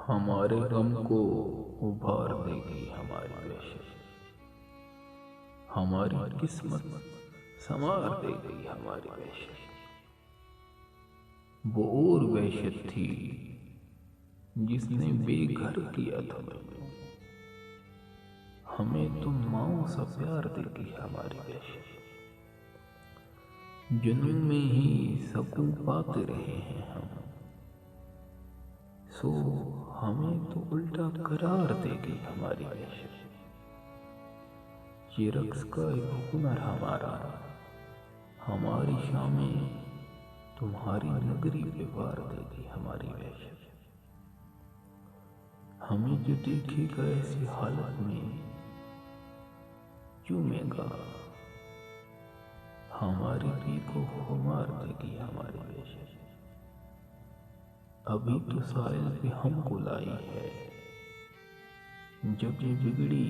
हमारे गम को उभार देगी हमारी वहशत, हमारी किस्मत संवार देगी हमारी वहशत। वो और वहशत थी जिसने बेघर किया था मैंने, हमें तो माओ सा प्यार देगी हमारी वहशत। जुनून में ही सकून पाते रहे हैं हम, सो हमें तो उल्टा करार देगी हमारी वहशत। ये रक्स का एक हुनर हमारा, हमारी शामें तुम्हारी नगरी पे वार देगी हमारी वहशत। हमें जो देखेगा ऐसी हालत में चूमेगा, हमारी पी को खुमार देगी हमारी वहशत। अभी तो साहिल पे हमको लाई है, जब ये बिगड़ी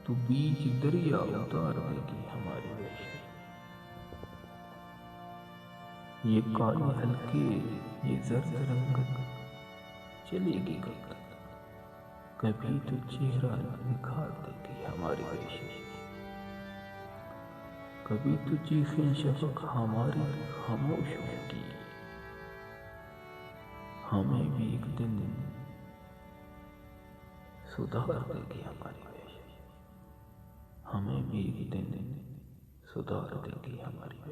तो बीच दरिया उतार देगी हमारी वहशत। ये काले हल्के ये जर्द रंगत चलेगी कभी तो चेहरा निखार देगी हमारी वहशत। कभी तो चीखें शफक हमारी खामोश होगी, हमें भी एक दिन सुधार देगी हमारी वहशत। हमें भी एक दिन सुधार देगी हमारी वहशत।